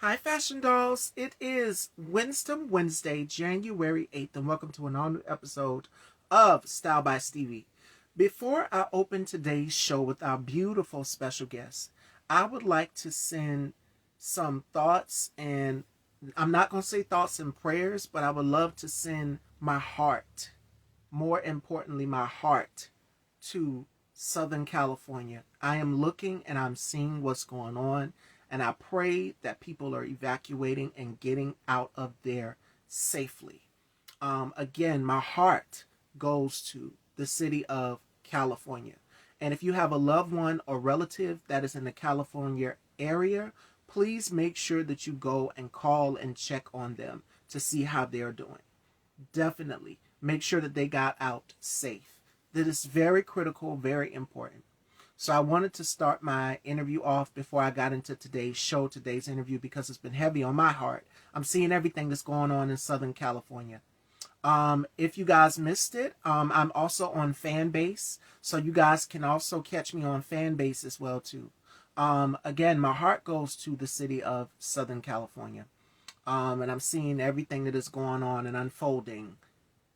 Hi, Fashion Dolls. It is Wednesday, January 8th, and welcome to an all new episode of Style by Stevie. Before I open today's show with our beautiful special guest, I would like to send some thoughts, and I'm not going to say thoughts and prayers, but I would love to send my heart, more importantly, my heart to Southern California. I am looking and I'm seeing what's going on, and I pray that people are evacuating and getting out of there safely. Again, my heart goes to the city of California. And if you have a loved one or relative that is in the California area, please make sure that you go and call and check on them to see how they're doing. Definitely make sure that they got out safe. That is very critical, very important. So I wanted to start my interview off before I got into today's interview, because it's been heavy on my heart. I'm seeing everything that's going on in Southern California. If you guys missed it, I'm also on Fanbase, so you guys can also catch me on Fanbase as well too. Again, my heart goes to the city of Southern California, and I'm seeing everything that is going on and unfolding.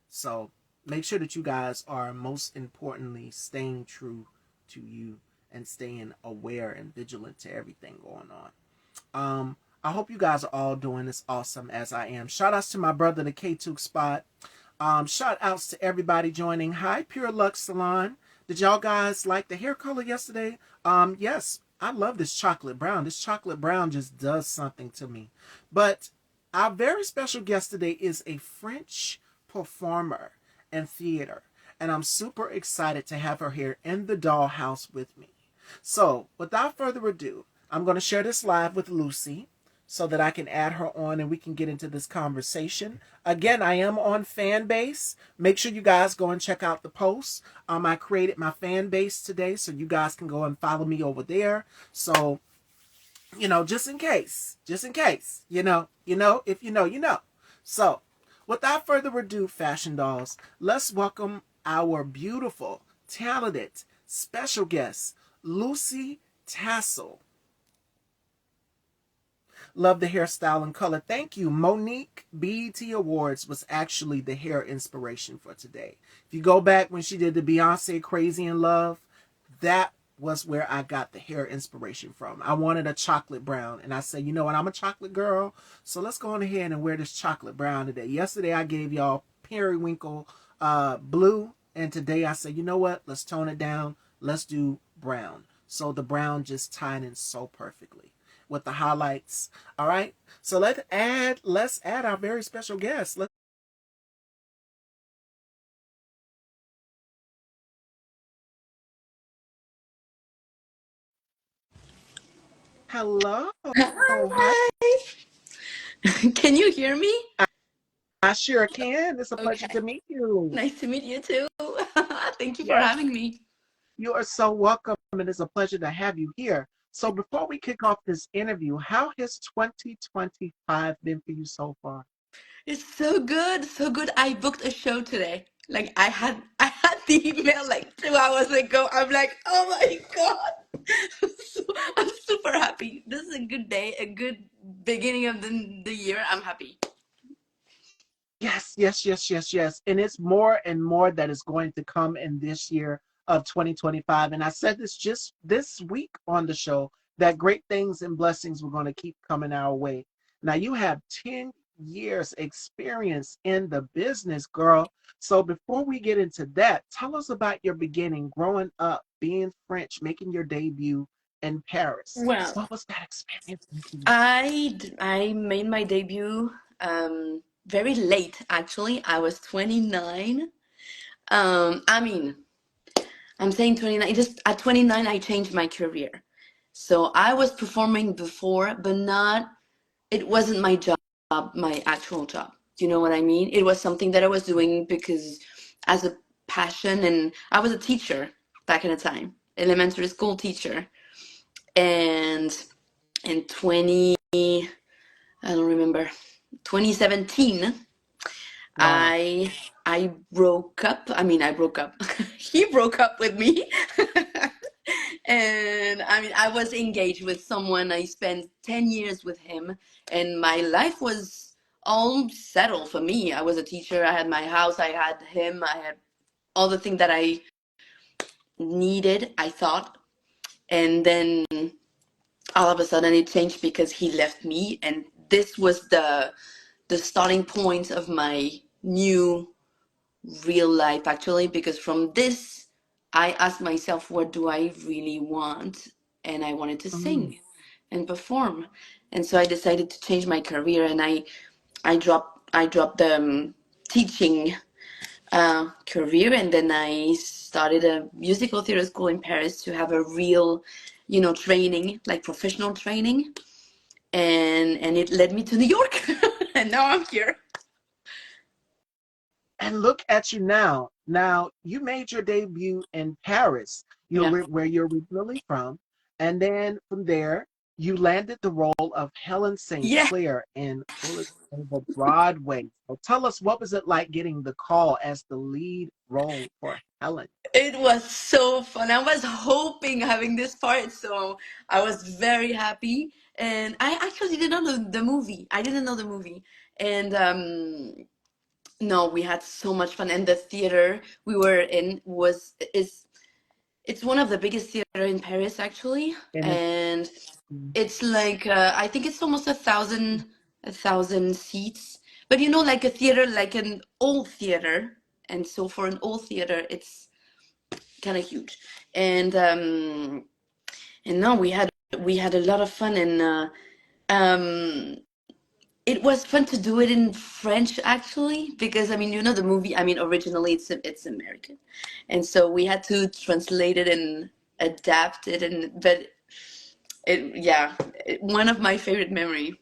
So make sure that you guys are, most importantly, staying true to you and staying aware and vigilant to everything going on. I hope you guys are all doing as awesome as I am. Shout outs to my brother, the K2 Spot. Shout outs to everybody joining. Hi, Pure Lux Salon. Did y'all guys like the hair color yesterday? Yes, I love this chocolate brown. This chocolate brown just does something to me. But our very special guest today is a French performer and theater, and I'm super excited to have her here in the dollhouse with me. So, without further ado, I'm going to share this live with Lucy so that I can add her on and we can get into this conversation. Again, I am on Fanbase. Make sure you guys go and check out the posts. I created my fan base today, so you guys can go and follow me over there. So, just in case, if you know, you know. So, without further ado, Fashion Dolls, let's welcome our beautiful, talented, special guest, Lucy Tassel. Love the hairstyle and color. Thank you. Monique BET Awards was actually the hair inspiration for today. If you go back when she did the Beyonce Crazy in Love, that was where I got the hair inspiration from. I wanted a chocolate brown, and I said, you know what, I'm a chocolate girl, so let's go on ahead and wear this chocolate brown today. Yesterday I gave y'all periwinkle blue, and today I said, you know what, let's tone it down, let's do brown. So the brown just tied in so perfectly with the highlights. All right, so let's add our very special guest. Hello. Hi. Hi. Can you hear me? I sure can. It's a pleasure Okay. to meet you. Nice to meet you too. Thank you for Yes, having me. you are so welcome, and it's a pleasure to have you here. So, before we kick off this interview, how has 2025 been for you so far? It's so good, so good. I booked a show today. Like I had the email like 2 hours ago. I'm like, oh my God. So, I'm super happy. This is a good day, a good beginning of the year. I'm happy. Yes, yes, yes, yes, yes. And it's more and more that is going to come in this year of 2025. And I said this just this week on the show, that great things and blessings were going to keep coming our way. Now, you have 10 years experience in the business, girl. So before we get into that, tell us about your beginning growing up, being French, making your debut in Paris. Well, What was that experience like for you? I made my debut very late actually. I was 29. I mean, I'm saying 29. Just at 29, I changed my career. So I was performing before, but not, it wasn't my job, my actual job. Do you know what I mean? It was something that I was doing because as a passion, and I was a teacher back in the time, elementary school teacher. And in 20, I don't remember, 2017, Wow. I broke up. I mean, I broke up. He broke up with me. And I mean, I was engaged with someone. I spent 10 years with him, and my life was all settled for me. I was a teacher. I had my house. I had him. I had all the things that I needed, I thought. And then all of a sudden it changed because he left me. And this was the starting point of my new real life, actually, because from this, I asked myself, what do I really want? And I wanted to Mm. sing and perform. And so I decided to change my career, and I dropped the teaching career, and then I started a musical theater school in Paris to have a real, training, like professional training, and it led me to New York, and now I'm here. And look at you now. Now you made your debut in Paris, Yeah. where you're originally from, and then from there you landed the role of Helen St. Yeah. Clair in Bullets Over Broadway. So tell us, what was it like getting the call as the lead role for Helen? It was so fun. I was hoping having this part, so I was very happy. And I actually didn't know the movie. I didn't know the movie. And no, we had so much fun. And the theater we were in was is it's one of the biggest theater in Paris, actually. And it's And it's like I think it's almost a thousand seats. But like a theater, like an old theater. And so for an old theater, it's kind of huge. And no, we had a lot of fun, and um it was fun to do it in French, actually, because I mean, the movie, I mean, originally it's American, and so we had to translate it and adapt it, and but yeah, one of my favorite memory.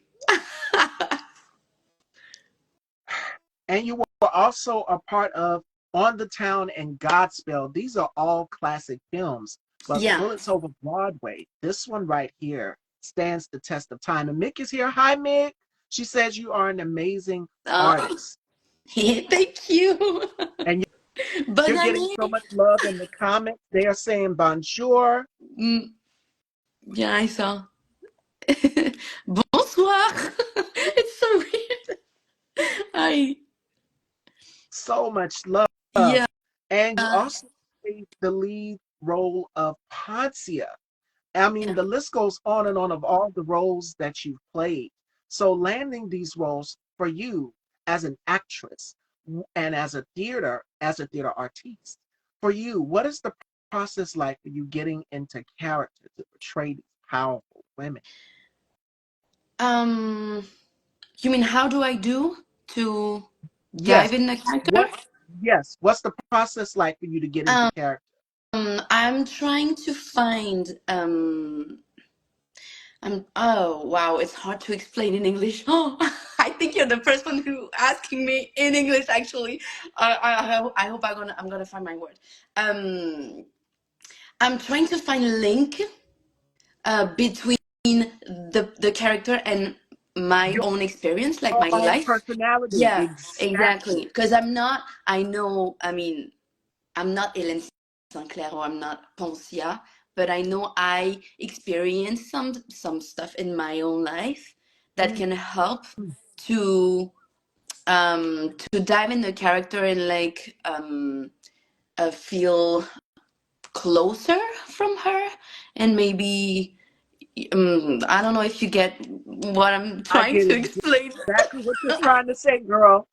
and you were also a part of On the Town and Godspell. These are all classic films, but Yeah. Bullets Over Broadway, this one right here, stands the test of time. And Mick is here. Hi, Mick. She says you are an amazing Oh, artist, thank you. and Bonne you're getting année. so much love in the comments. They are saying bonjour. Mm, yeah, I saw. Bonsoir. It's so weird. I So much love. Yeah. And you also played the lead role of Poncia. I mean, Yeah. the list goes on and on of all the roles that you've played. So landing these roles for you as an actress and as a theater artiste, for you, what is the process like for you getting into character to portray these powerful women? Um, you mean how do I do to Yes. dive in the character? What yes, what's the process like for you to get into Um, character? I'm trying to find oh wow, it's hard to explain in English. Oh, I think you're the first one who asking me in English actually. I hope I'm gonna find my word. Um, I'm trying to find a link between the character and my Your own experience, like my life. personality. Yeah, Exactly. exactly. Because I'm not, I know, I mean, I'm not Hélène Sinclair or I'm not Poncia, but I know I experienced some stuff in my own life that Mm. can help to to dive in the character and like feel closer from her, and maybe I don't know if you get what I'm I trying get to explain. exactly what you're trying to say, girl.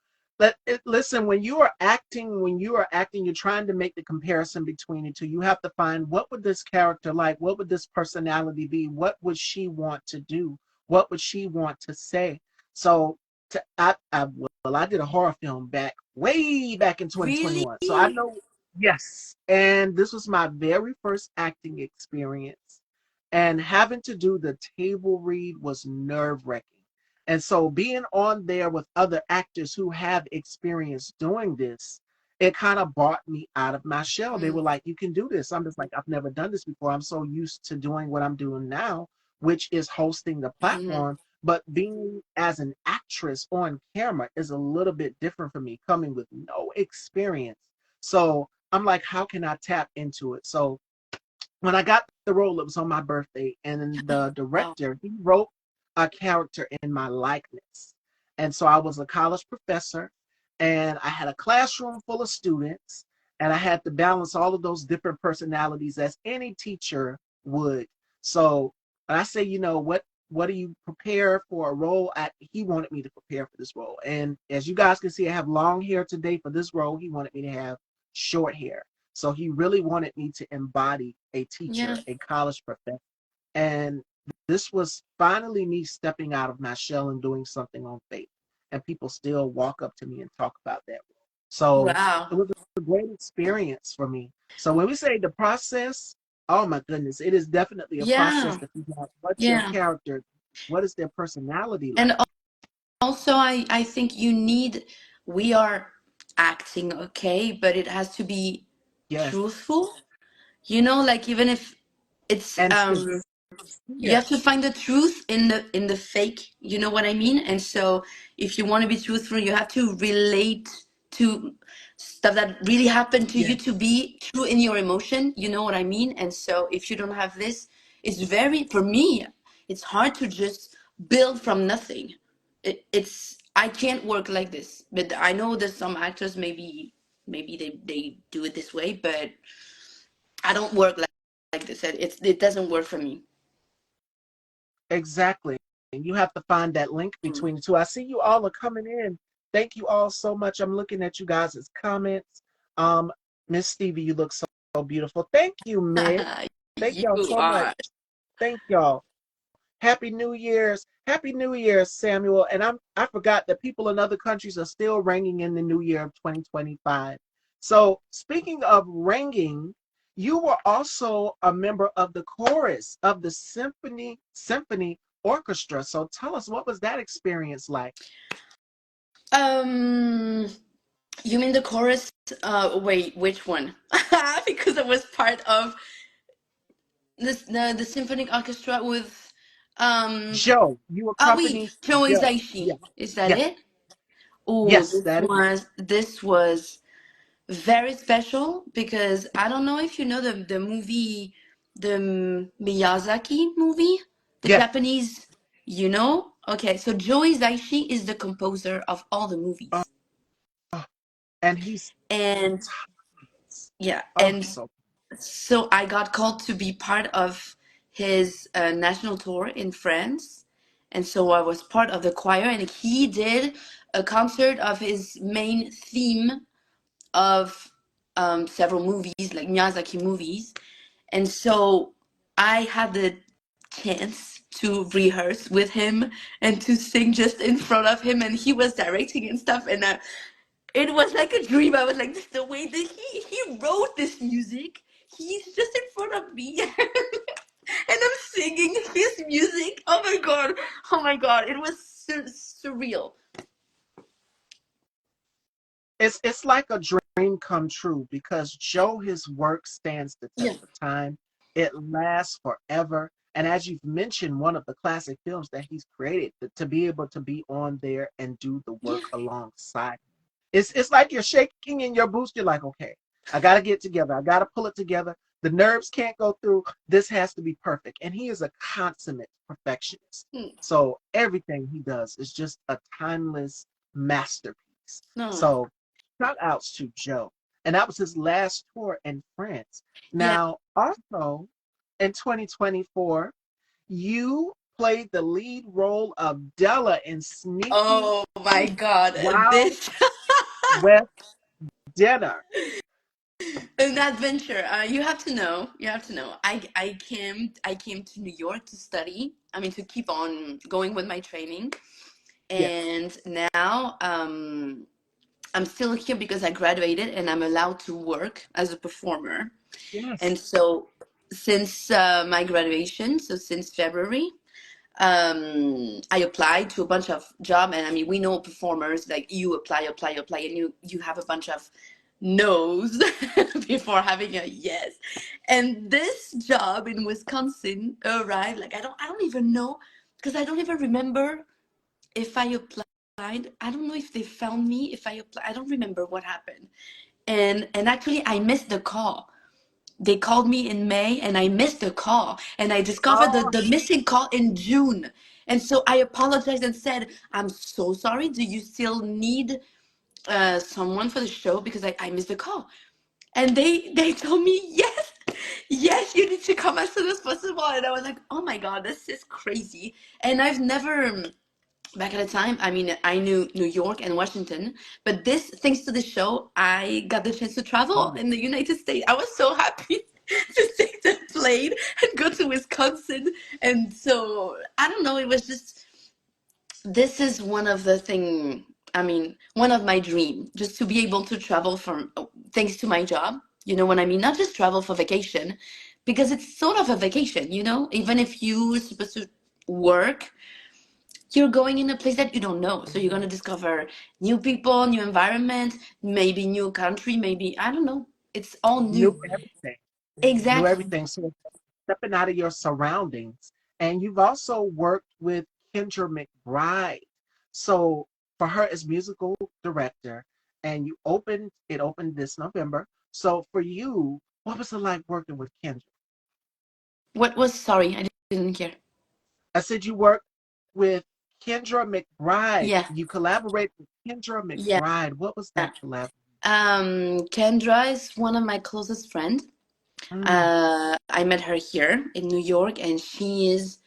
Listen, when you are acting, you're trying to make the comparison between the two. You have to find, what would this character like? What would this personality be? What would she want to do? What would she want to say? So, I did a horror film way back in Really? 2021. So I know, yes. And this was my very first acting experience. And having to do the table read was nerve-wracking. And so being on there with other actors who have experience doing this, it kind of brought me out of my shell. They Mm, were like, you can do this. I'm just like, I've never done this before. I'm so used to doing what I'm doing now, which is hosting the mhm. platform. But being as an actress on camera is a little bit different for me, coming with no experience. So I'm like, how can I tap into it? So when I got the role, it was on my birthday, and the Wow. director, he wrote a character in my likeness. And so I was a college professor, and I had a classroom full of students, and I had to balance all of those different personalities as any teacher would. So when I say, what do you prepare for a role? He wanted me to prepare for this role. And as you guys can see, I have long hair today for this role. He wanted me to have short hair. So he really wanted me to embody a Yeah. teacher, a college professor. And this was finally me stepping out of my shell and doing something on faith. And people still walk up to me and talk about that. So Wow. it was a great experience for me. So when we say the process, oh my goodness, it is definitely a process Yeah. to figure out what's your Yeah. character, what is their personality And like. also, I think you need, we are acting, okay, but it has to be Yes. truthful. You know, like even if it's And you sincere. have to find the truth in the fake, you know what I mean? And so if you want to be truthful, you have to relate to stuff that really happened to you, Yes. to be true in your emotion, you know what I mean? And so if you don't have this, it's very, for me, it's hard to just build from nothing. It's, I can't work like this, but I know that some actors maybe they do it this way, but I don't work like this. It doesn't work for me. Exactly. And you have to find that link Mm. between the two. I see you all are coming in. Thank you all so much. I'm looking at you guys' comments. Um, Miss Stevie, you look so beautiful. Thank you, Meg. Thank y'all You so much. are. Thank y'all. Happy New Year's. Happy New Year's, Samuel. And I forgot that people in other countries are still ringing in the new year of 2025. So speaking of ringing, you were also a member of the chorus of the symphony orchestra. So tell us, what was that experience like? Um, you mean the chorus? Wait, which one? Because I was part of the symphonic orchestra with um Joe, you ah oui, accompanied Joey Joe. Yes, Zaishi. Is that yes, it? Oh, yes, that is this was very special because I don't know if you know the movie, the Miyazaki movie, the yes. Japanese, you know? Okay, so Joey Zaishi is the composer of all the Oh, movies. oh, and he's And yeah, oh and so so I got called to be part of his national tour in France. And so I was part of the choir, and he did a concert of his main theme of several movies, like Miyazaki movies. And so I had the chance to rehearse with him and to sing just in front of him, and he was directing and stuff. And it was like a dream. I was like, this is the way that he wrote this music. He's just in front of me, and I'm singing his music. Oh my god! Oh my god! It was surreal. it's like a dream come true because Joe, his work stands the Yeah. test of time. It lasts forever. And as you've mentioned, one of the classic films that he's created, to be able to be on there and do the Yeah. work alongside. It's like you're shaking in your boots. You're like, okay, I gotta get together. I gotta pull it together. The nerves can't go through. This has to be perfect. And he is a consummate perfectionist. Hmm. So everything he does is just a timeless masterpiece. No. So shout outs to Joe. And that was his last tour in France. Yeah. Now, also in 2024, you played the lead role of Della in Sneaky Oh my god. Wild This West Dinner. an adventure. You have to know. You have to know. I came to New York to study. I mean, to keep on going with my training. Yes, And now I'm still here because I graduated and I'm allowed to work as a performer. yes. And so since my graduation, so since February, I applied to a bunch of job, and I mean, we know performers, like you apply, and you have a bunch of no's before having a yes. And this job in Wisconsin arrived. Like I don't even know, because I don't even remember if I applied. I don't know if they found me if I applied. I don't remember what happened. And actually, I missed the call they called me in May and I missed the call. And I discovered Oh, the missing call in June. And so I apologized and said, I'm so sorry. Do you still need someone for the show? Because I missed the call. And they told me, yes, yes, you need to come as soon as possible. And I was like, oh my God, this is crazy. And I've never back at the time, I mean, I knew New York and Washington, but this, thanks to the show, I got the chance to travel oh, in the United States. I was so happy to take the plane and go to Wisconsin. And so, I don't know, it was just, this is one of the thing, I mean, one of my dream, just to be able to travel from, thanks to my job. You know what I mean? Not just travel for vacation, because it's sort of a vacation, you know? Even if you're supposed to work, you're going in a place that you don't know. So you're going to discover new people, new environment, maybe new country, maybe, I don't know. It's all knew new. everything. Knew Exactly. everything. So stepping out of your surroundings. And you've also worked with Kendra McBride. So for her as musical director, and it opened this November. So for you, what was it like working with Kendra? What was, sorry, I didn't hear. I said you worked with Kendra McBride. Yeah, You collaborated with Kendra yeah. McBride. What was that collaboration? Kendra is one of my closest friends. Mm, I met her here in New York, and she's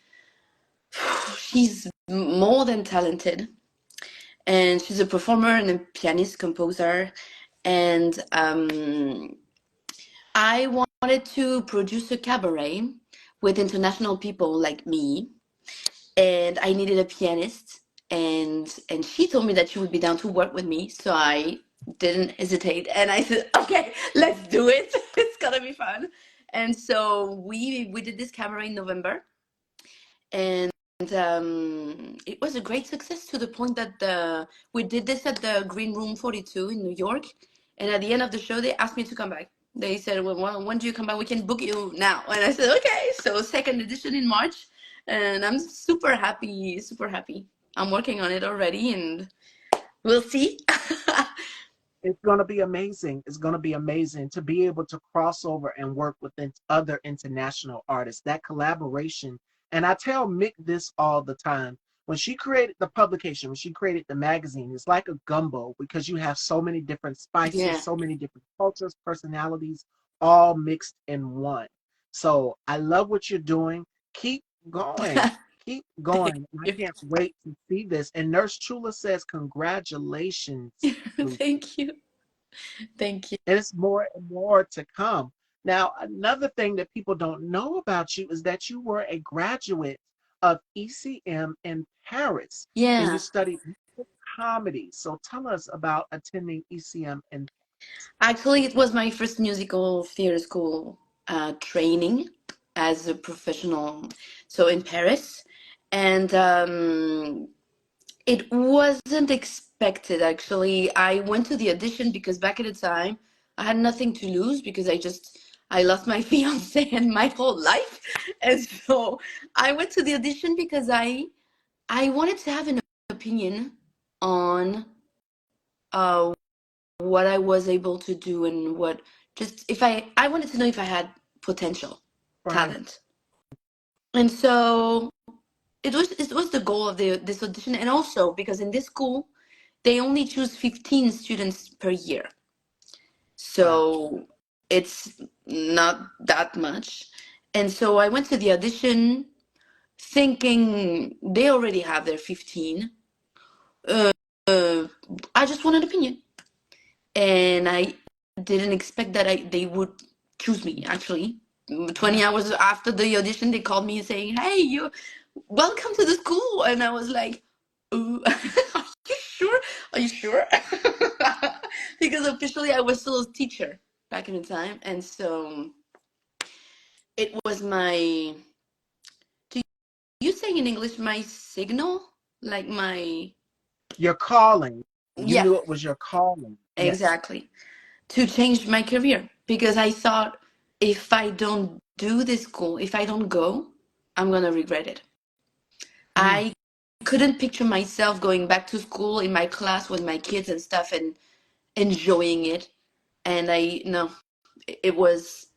more than talented. And she's a performer and a pianist, composer. And I wanted to produce a cabaret with international people like me, and I needed a pianist. And she told me that she would be down to work with me, so I didn't hesitate, and I said, "Okay, let's do it. It's gonna be fun." And so we did this cabaret in November, and it was a great success to the point that we did this at the Green Room 42 in New York. And at the end of the show, they asked me to come back. They said, well, when do you come back? We can book you now. And I said, okay. So second edition in March. And I'm super happy, super happy. I'm working on it already, and we'll see. it's going to be amazing. It's going to be amazing to be able to cross over and work with other international artists. That collaboration. And I tell Mick this all the time. When she created the publication, when she created the magazine, it's like a gumbo because you have so many different spices, Yeah. so many different cultures, personalities, all mixed in one. So I love what you're doing. Keep going. Keep Thank going. I you. can't wait to see this. And Nurse Chula says, congratulations, Thank you. Thank you. and it's more and more to come. Now, another thing that people don't know about you is that you were a graduate of ECM in Paris and you Yeah. studied comedy. So tell us about attending ECM in Actually, it was my first musical theater school training as a professional, so in Paris. And it wasn't expected, actually. I went to the audition because back at the time, I had nothing to lose because I lost my fiance and my whole life. And so I went to the audition because I wanted to have an opinion on uh, what I was able to do and what just if I wanted to know if I had potential, right. talent. And so it was the goal of this audition, and also because in this school they only choose 15 students per year. Wow. So it's not that much. And so I went to the audition thinking they already have their 15. Uh, I just want an opinion. And I didn't expect that they would choose me. Actually, 20 Yeah. hours after the audition, they called me saying, "Hey, you welcome to the school," and I was like, "Ooh, are you sure? Are you sure?" Because officially, I was still a teacher back in the time, and so it was my. Do you say in English my signal? Like my. Your calling. You Yeah, knew it was your calling. Yes. exactly. To change my career because I thought if I don't do this school, if I don't go, I'm gonna regret it. Mm. I couldn't picture myself going back to school in my class with my kids and stuff and enjoying it. And I no, it was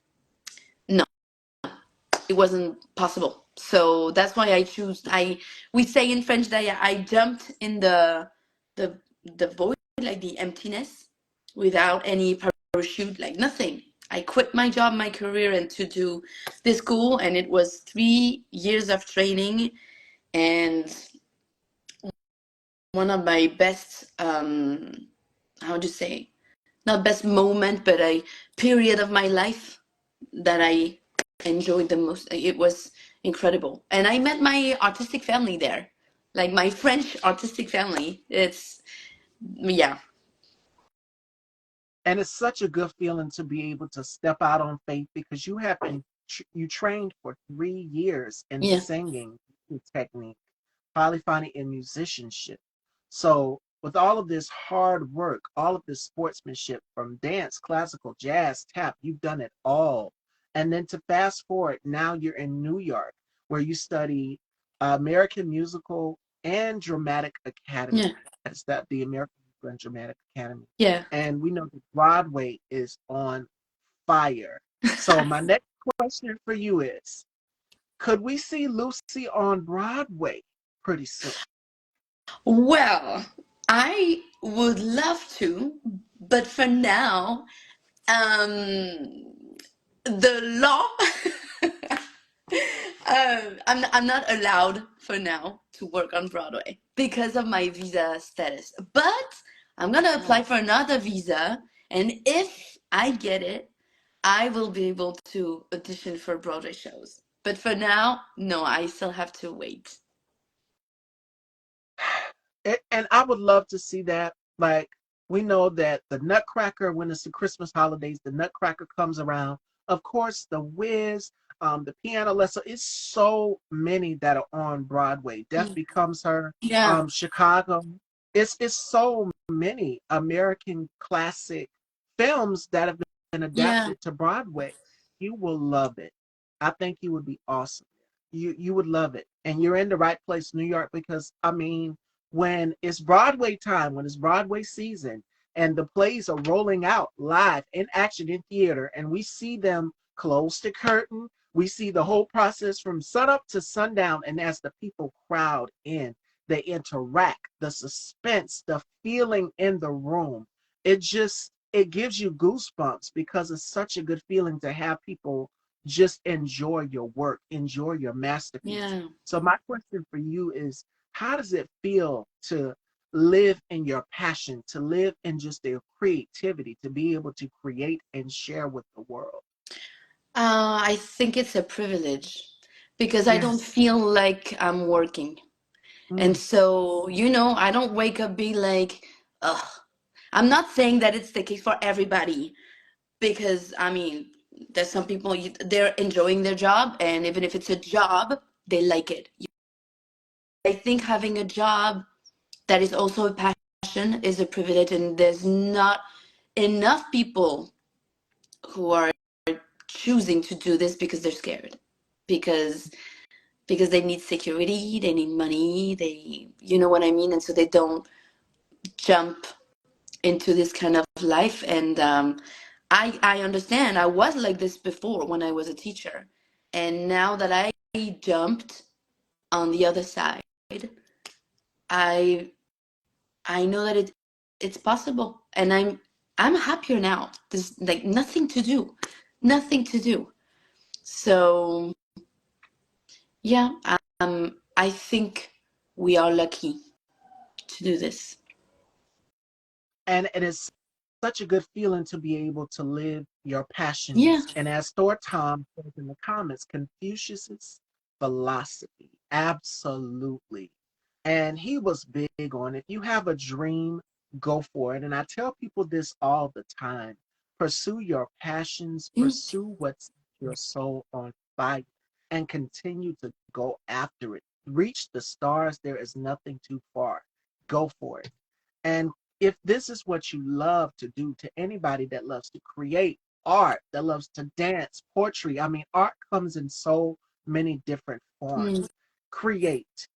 it wasn't possible. So that's why I choose. I We say in French that I jumped in the the void, like the emptiness, without any parachute, like nothing. I quit my job, my career, and to do this school, and it was 3 years of training, and one of my best, how do you say, not best moment, but a period of my life that I enjoyed the most. It was incredible. And I met my artistic family there, like my French artistic family. It's, yeah, And it's such a good feeling to be able to step out on faith because you have been you trained for 3 years in yeah, singing technique, polyphony, and musicianship. So with all of this hard work, all of this sportsmanship from dance, classical, jazz, tap, you've done it all. And then to fast forward, now you're in New York where you study American Musical and Dramatic Academy. yeah, That's that the American Musical and Dramatic Academy. yeah. And we know that Broadway is on fire. So my next question for you is, could we see Lucy on Broadway pretty soon? Well, I would love to, but for now, the law I'm not allowed for now to work on Broadway because of my visa status. But I'm gonna apply Oh, for another visa, and if I get it, I will be able to audition for Broadway shows. But for now, no, I still have to wait. and I would love to see that. Like, we know that the Nutcracker, when it's the Christmas holidays, the Nutcracker comes around. Of course, the Wiz, the Piano Lesson. It's so many that are on Broadway. Death Mm. Becomes Her, Yeah, Chicago. It's so many American classic films that have been yeah, adapted to Broadway. You will love it. I think you would be awesome. You would love it, and you're in the right place, New York, because I mean when it's Broadway time, when it's Broadway season, and the plays are rolling out live in action in theater, and we see them close the curtain. We see the whole process from sunup to sundown, and as the people crowd in, they interact, the suspense, the feeling in the room. It gives you goosebumps because it's such a good feeling to have people just enjoy your work, enjoy your masterpiece. yeah. So my question for you is, how does it feel to live in your passion, to live in just their creativity, to be able to create and share with the world? I think it's a privilege because I don't Yes. feel like I'm working. And Mm. so, I don't wake up be like, ugh. I'm not saying that it's the case for everybody because, I mean, there's some people, they're enjoying their job, and even if it's a job, they like it. I think having a job that is also a passion is a privilege, and there's not enough people who are choosing to do this because they're scared. Because they need security, they need money, you know what I mean? And so they don't jump into this kind of life. And I understand. I was like this before when I was a teacher, and now that I jumped on the other side, I I know that it's possible, and I'm happier now. There's like nothing to do, nothing to do. So yeah, I think we are lucky to do this. And it is such a good feeling to be able to live your Yeah. passions. And as Thor Tom says in the comments, Confucius's philosophy, absolutely. And he was big on, if you have a dream, go for it. And I tell people this all the time: pursue your passions, Mm. pursue what's your soul on fire, and continue to go after it. Reach the stars. There is nothing too far. Go for it. And if this is what you love to do, to anybody that loves to create art, that loves to dance, poetry, I mean, art comes in so many different Mm. forms. Create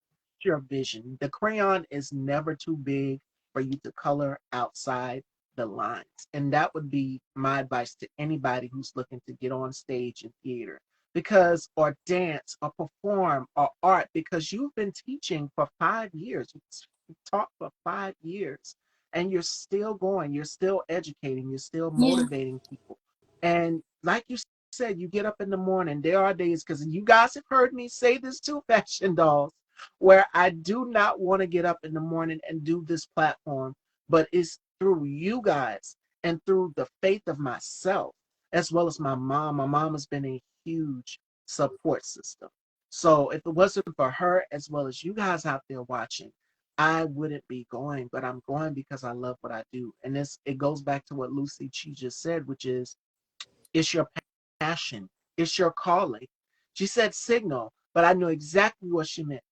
your vision. The crayon is never too big for you to color outside the lines. And that would be my advice to anybody who's looking to get on stage in theater. because, or dance, or perform, or art, because you've been teaching for 5 years. You've taught for 5 years, and you're still going. You're still educating. You're still Yeah. motivating people. And like you said, you get up in the morning. There are days, because you guys have heard me say this too, Fashion Dolls, where I do not want to get up in the morning and do this platform, but it's through you guys and through the faith of myself, as well as my mom. My mom has been a huge support system. So if it wasn't for her, as well as you guys out there watching, I wouldn't be going, but I'm going because I love what I do. And this, it goes back to what Lucy Chi just said, which is, it's your passion, it's your calling. She said signal, but I knew exactly what she meant.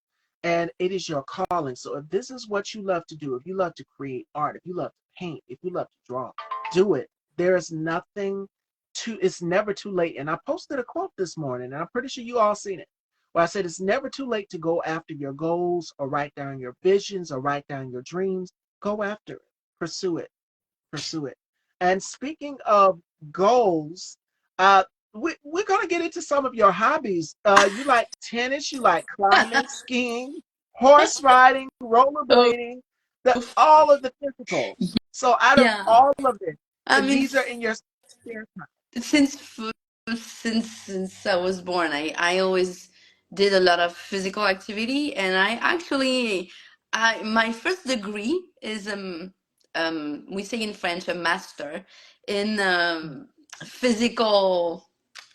And it is your calling. So if this is what you love to do, if you love to create art, if you love to paint, if you love to draw, do it. There is nothing it's never too late. And I posted a quote this morning, and I'm pretty sure you all seen it, where I said it's never too late to go after your goals, or write down your visions, or write down your dreams. Go after it, pursue it, pursue it. And speaking of goals, uh, we're going to get into some of your hobbies. You like tennis, you like climbing, skiing, horse riding, Oh, rollerblading, all of the physical. So out of yeah. all of it, I mean, these are in your spare time. since since I was born, I always did a lot of physical activity, and I actually, I my first degree is we say in French a master in physical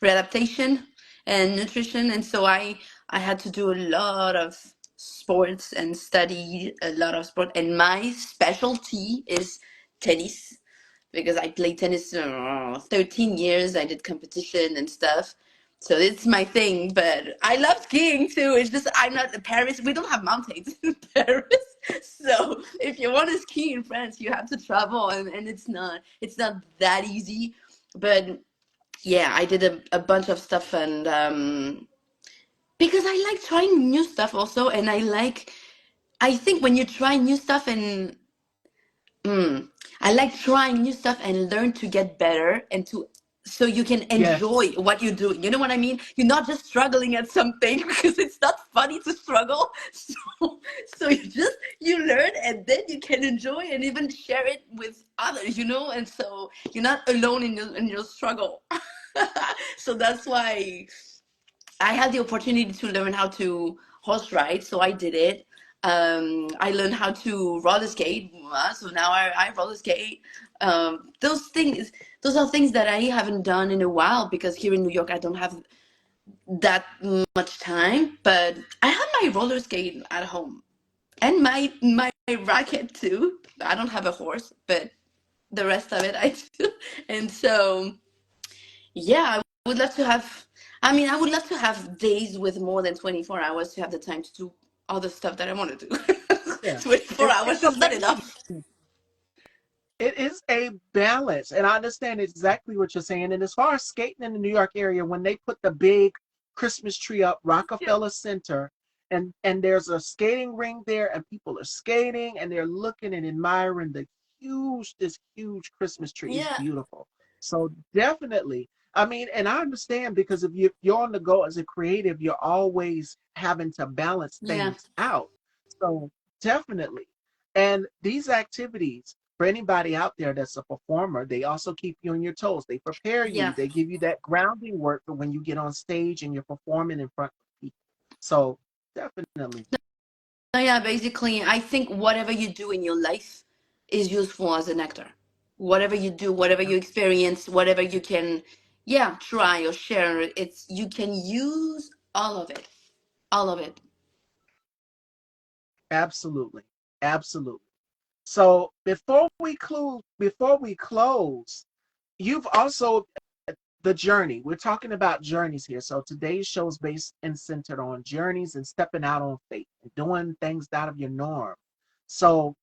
readaptation and nutrition, and so I had to do a lot of sports and study a lot of sport, and my specialty is tennis because I played tennis 13 years. I did competition and stuff. So it's my thing, but I love skiing too. It's just I'm not in Paris. We don't have mountains in Paris. So if you want to ski in France, you have to travel and it's not that easy. But yeah, I did a bunch of stuff and because I like trying new stuff also and I think when you try new stuff and Mm. I like trying new stuff and learn to get better and to so you can enjoy Yes, what you do. You know what I mean? You're not just struggling at something because it's not funny to struggle. So you learn and then you can enjoy and even share it with others, and so you're not alone in your struggle. So that's why I had the opportunity to learn how to horse ride, so I did it. I learned how to roller skate, so now I roller skate. Those are things that I haven't done in a while because here in New York I don't have that much time. But I have my roller skate at home and my racket too. I don't have a horse, but the rest of it I do. And so yeah, I would love to have. I mean, I would love to have days with more than 24 hours to have the time to do all the stuff that I want to do. yeah. 24 hours It's is not amazing. enough. It is a balance, and I understand exactly what you're saying. And as far as skating in the New York area, when they put the big Christmas tree up Yeah. Rockefeller Center, and there's a skating ring there, and people are skating, and they're looking and admiring this huge Christmas tree is Yeah. beautiful. So definitely, I mean, and I understand, because if you're on the go as a creative, you're always having to balance Yeah. things out. So definitely, and these activities, for anybody out there that's a performer, they also keep you on your toes. They prepare you. Yeah. They give you that grounding work for when you get on stage and you're performing in front of people. So definitely, So yeah, basically, I think whatever you do in your life is useful as an actor. Whatever you do, whatever you experience, whatever you can, yeah, try or share, you can use all of it. All of it. absolutely, absolutely. So before we close, you've also, the journey. We're talking about journeys here. So today's show is based and centered on journeys and stepping out on faith and doing things out of your norm. So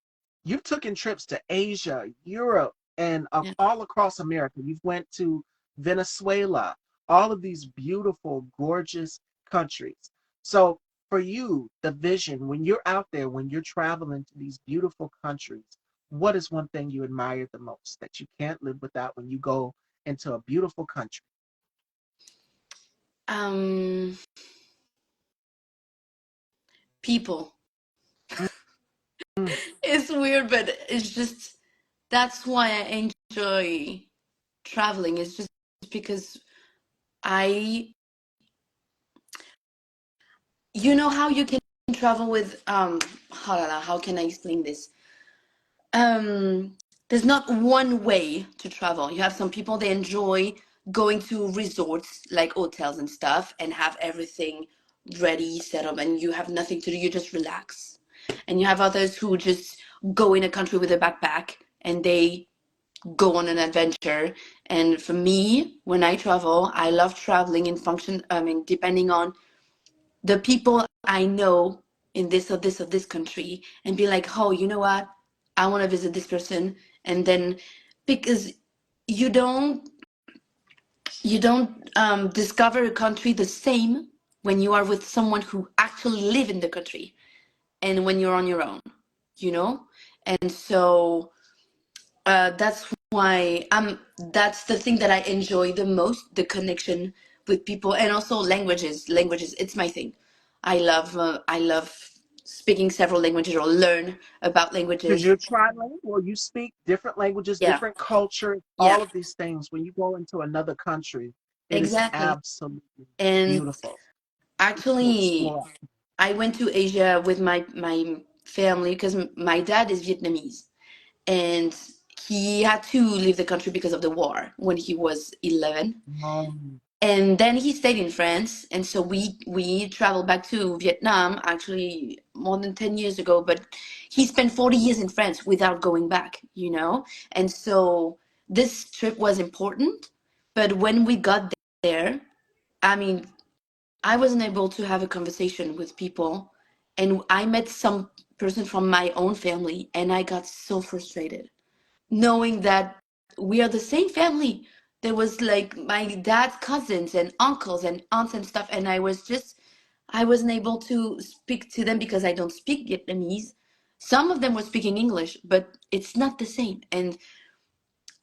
you've taken trips to Asia, Europe, and Yeah. all across America. You've went to Venezuela, all of these beautiful, gorgeous countries. So for you, the vision, when you're out there, when you're traveling to these beautiful countries, what is one thing you admire the most that you can't live without when you go into a beautiful country? Um, people. Mm, It's weird, but it's just that's why I enjoy traveling. It's just because I, you know how you can travel with how can I explain this? Um, there's not one way to travel. You have some people they enjoy going to resorts like hotels and stuff and have everything ready, set up, and you have nothing to do. You just relax. And you have others who just go in a country with a backpack and they go on an adventure. And for me, when I travel, I love traveling in function, I mean, depending on the people I know in this country and be like, oh, you know what? I want to visit this person. And then because you don't you don't discover a country the same when you are with someone who actually live in the country and when you're on your own, you know? And so that's why that's the thing that I enjoy the most, the connection with people and also languages it's my thing. I love speaking several languages or learn about because languages. you're trilingual, you speak different languages, Yeah, different culture, yeah, all of these things. When you go into another country, it is exactly. absolutely And beautiful to actually explore. I went to Asia with my family because my dad is Vietnamese and he had to leave the country because of the war when he was 11. Um, And then he stayed in France, and so we traveled back to Vietnam actually more than 10 years ago, but he spent 40 years in France without going back, you know? And so this trip was important, but when we got there, I mean, I wasn't able to have a conversation with people, and I met some person from my own family, and I got so frustrated knowing that we are the same family. There was like my dad's cousins and uncles and aunts and stuff, and I wasn't able to speak to them because I don't speak Vietnamese. Some of them were speaking English, but it's not the same. And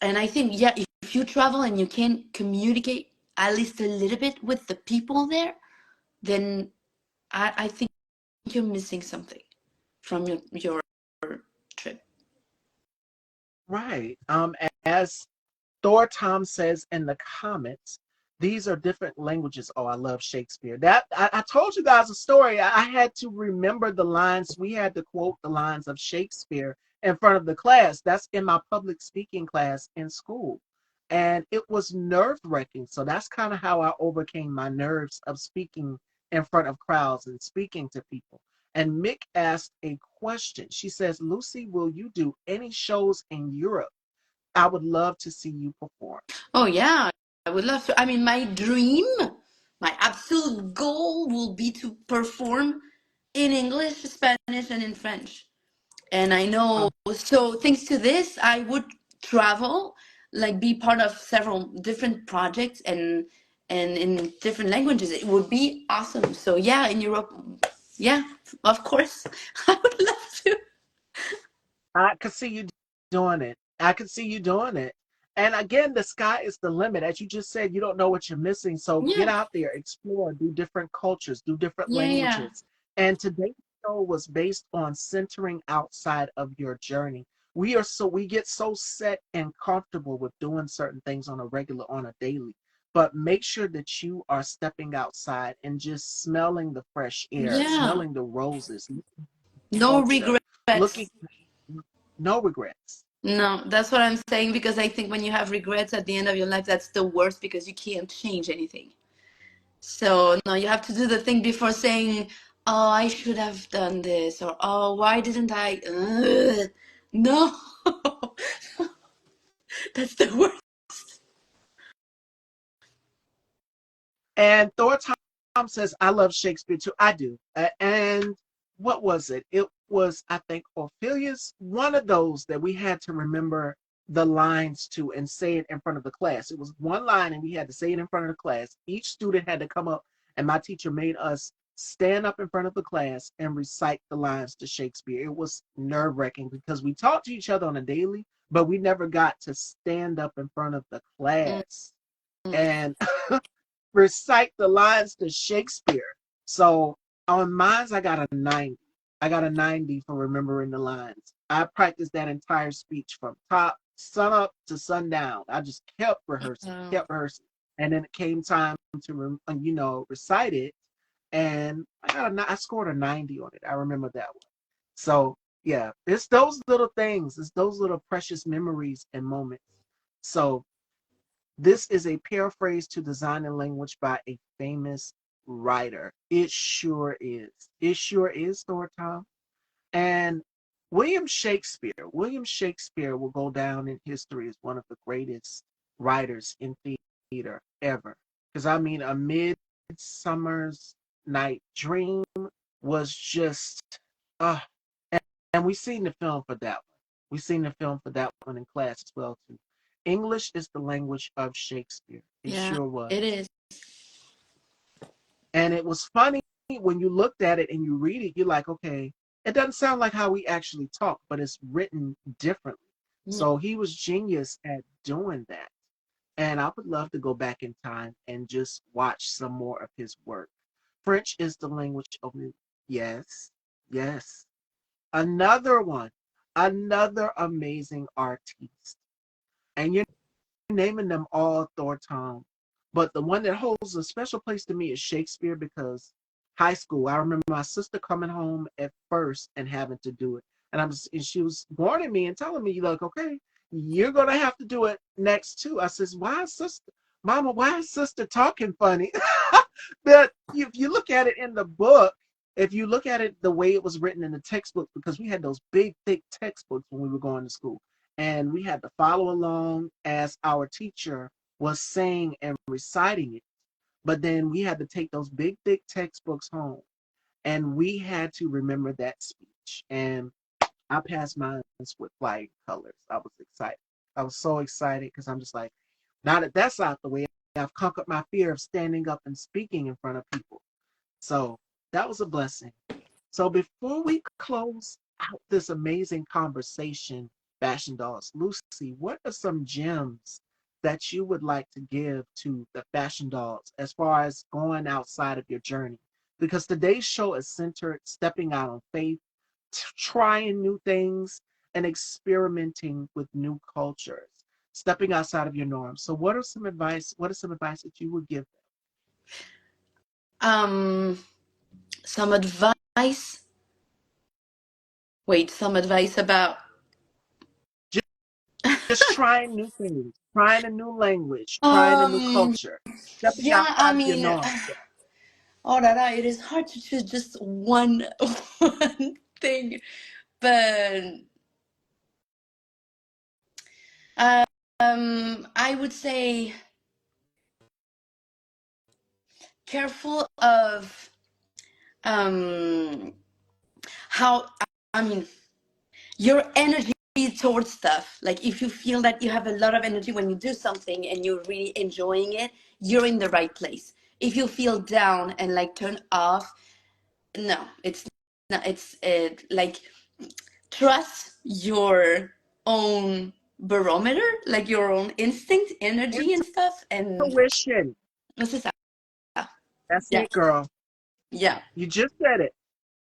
I think yeah, if you travel and you can communicate at least a little bit with the people there, then I think you're missing something from your trip. right. As Thor Tom says in the comments, these are different languages. Oh, I love Shakespeare. That I told you guys a story. I had to remember the lines. We had to quote the lines of Shakespeare in front of the class. That's in my public speaking class in school. And it was nerve wracking. So that's kind of how I overcame my nerves of speaking in front of crowds and speaking to people. And Mick asked a question. She says, Lucy, will you do any shows in Europe? I would love to see you perform. Oh yeah, I would love to. I mean, my dream, my absolute goal will be to perform in English, Spanish, and in French. And I know, Um, so thanks to this, I would travel, like be part of several different projects and in different languages. It would be awesome. So yeah, in Europe, yeah, of course, I would love to. I could see you doing it. I could see you doing it. And again, the sky is the limit. As you just said, you don't know what you're missing. So get Yeah, out there, explore, do different cultures, do different yeah, yeah, languages. And today's show was based on centering outside of your journey. We get so set and comfortable with doing certain things on a regular, on a daily. But make sure that you are stepping outside and just smelling the fresh air, yeah. smelling the roses, No culture, looking, regrets. no regrets. No, that's what I'm saying because I think when you have regrets at the end of your life, that's the worst because you can't change anything. So, no, you have to do the thing before saying, "Oh, I should have done this," or "Oh, why didn't I?" Ugh. No, that's the worst. And Thor Tom says, I love Shakespeare too. I do. And what was it? It was, I think, Ophelia's, one of those that we had to remember the lines to and say it in front of the class. It was one line and we had to say it in front of the class. Each student had to come up, and my teacher made us stand up in front of the class and recite the lines to Shakespeare. It was nerve wracking because we talked to each other on a daily, but we never got to stand up in front of the Mm. class. And recite the lines to Shakespeare. So on mine, I got a 90. I got a 90 for remembering the lines. I practiced that entire speech from top sun up to sundown. I just Um, kept rehearsing, and then it came time to recite it, and I scored a 90 on it. I remember that one. So yeah, it's those little things. It's those little precious memories and moments. So this is a paraphrase to Design and Language by a famous writer. It sure is. It sure is, Thornton. And William Shakespeare will go down in history as one of the greatest writers in theater ever. Because I mean, A Midsummer's Night Dream was just, uh, and, and we seen the film for that one. We seen the film for that one in class as well too. English is the language of Shakespeare. It yeah, sure was. it is. And it was funny when you looked at it and you read it, you're like, okay, it doesn't sound like how we actually talk, but it's written differently. Yeah. So he was genius at doing that. And I would love to go back in time and just watch some more of his work. French is the language of music. Yes, yes. Another one, another amazing artiste. And you're naming them all Thornton, but the one that holds a special place to me is Shakespeare because high school. I remember my sister coming home at first and having to do it, and she was warning me and telling me like, okay, you're gonna have to do it next too. I says, why, sister? Mama, why is sister talking funny? But if you look at it in the book, if you look at it the way it was written in the textbook, because we had those big, thick textbooks when we were going to school, and we had to follow along as our teacher was saying and reciting it. But then we had to take those big, thick textbooks home and we had to remember that speech. And I passed mine with flying colors. I was excited. I was so excited because I'm just like, now that that's out the way, I've conquered my fear of standing up and speaking in front of people. So that was a blessing. So before we close out this amazing conversation, Fashion Dolls, Lucy, what are some gems that you would like to give to the Fashion Dolls as far as going outside of your journey? Because today's show is centered stepping out on faith, trying new things, and experimenting with new cultures, stepping outside of your norms. So what are some advice? What are some advice that you would give Um, some advice. Wait, some advice about. them? Just trying new things, trying a new language, trying a new Um, culture, stepping yeah, I outside of your mean, norm. oh, that it is hard to choose just one one thing, but I would say careful of um how I mean your energy towards stuff. Like if you feel that you have a lot of energy when you do something and you're really enjoying it, you're in the right place. If you feel down and like turn off, no, it's not. It's like trust your own barometer, like your own instinct, energy, and stuff. And Intuition. this is That's yeah, it, girl. yeah, You just said it.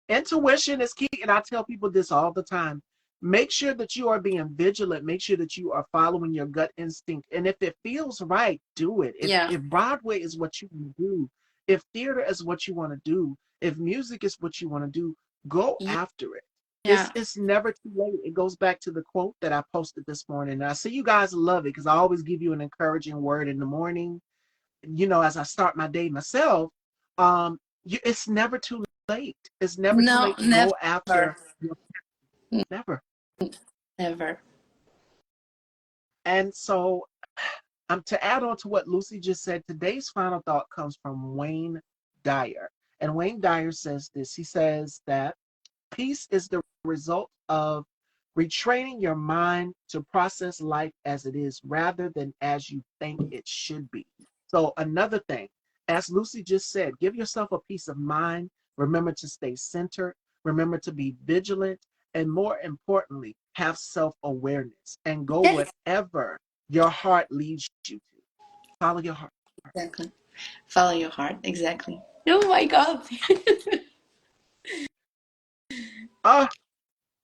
Intuition is key, and I tell people this all the time. Make sure that you are being vigilant. Make sure that you are following your gut instinct. And if it feels right, do it. yeah, If Broadway is what you want to do, if theater is what you want to do, if music is what you want to do, go after it. yeah. It's never too late. It goes back to the quote that I posted this morning. And I see you guys love it because I always give you an encouraging word in the morning, as I start my day myself. It's never too late. It's never too No, late to never, go after never. never. And so, to add on to what Lucy just said, today's final thought comes from Wayne Dyer. And Wayne Dyer says this. He says that peace is the result of retraining your mind to process life as it is rather than as you think it should be. So, another thing, as Lucy just said, give yourself a peace of mind. Remember to stay centered. Remember to be vigilant. And more importantly, have self awareness and go Yes, whatever your heart leads you to. Follow your heart. exactly. Follow your heart, exactly. Oh my God. Uh,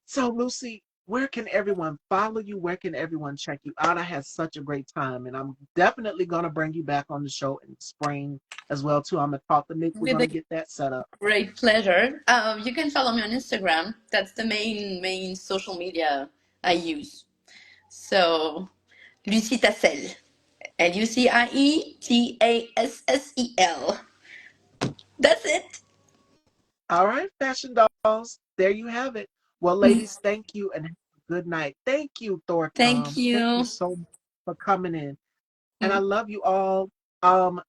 so Lucy, where can everyone follow you? Where can everyone check you out? I had such a great time, and I'm definitely gonna bring you back on the show in spring as well too. I'm gonna talk to Nick. We're With gonna a get that set up. great pleasure. You can follow me on Instagram. That's the main social media I use. So, Lucie Tassel. LucieIetassel. That's it. All right, fashion dolls. There you have it. Well, ladies, thank you and have a good night. Thank you, Thor Thank Tom. Thank you you. so much for coming in. And I love you all.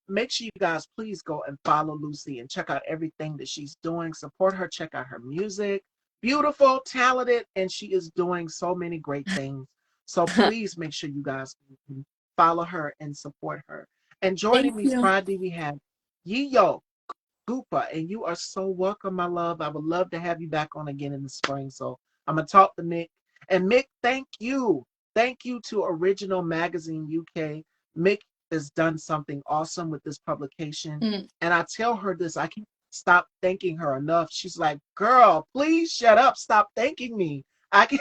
Make sure you guys please go and follow Lucy and check out everything that she's doing. Support her, check out her music. Beautiful, talented, and she is doing so many great things. So please make sure you guys follow her and support her. And Thank joining me you. Friday, we have Yiyo Goopa, and you are so welcome, my love. I would love to have you back on again in the spring. So I'm gonna talk to Mick. And Mick, thank you. Thank you to Original Magazine UK. Mick has done something awesome with this publication. Mm. And I tell her this, I can't stop thanking her enough. She's like, girl, please shut up. Stop thanking me. I can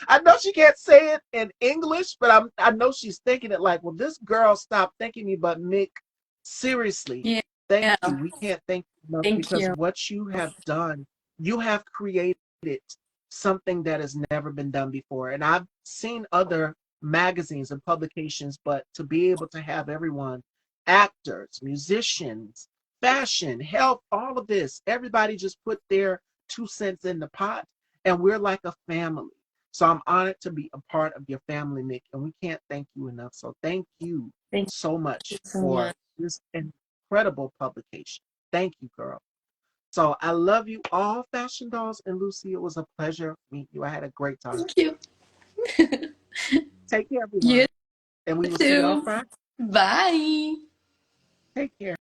I know she can't say it in English, but I know she's thinking it like, well, this girl stopped thanking me, but Mick, seriously, Yeah. thank Yeah. you. We can't thank you enough Thank because you. what you have done, you have created something that has never been done before. And I've seen other magazines and publications, but to be able to have everyone, actors, musicians, fashion, health, all of this, everybody just put their 2 cents in the pot, and we're like a family. So I'm honored to be a part of your family, Mick, and we can't thank you enough. So thank you Thank so you much so for much. this incredible publication. Thank you, girl. So I love you all, Fashion Dolls and Lucy. It was a pleasure meeting you. I had a great time. Thank you. Take care, You everyone. And we will see y'all too. Friday. Bye. Take care.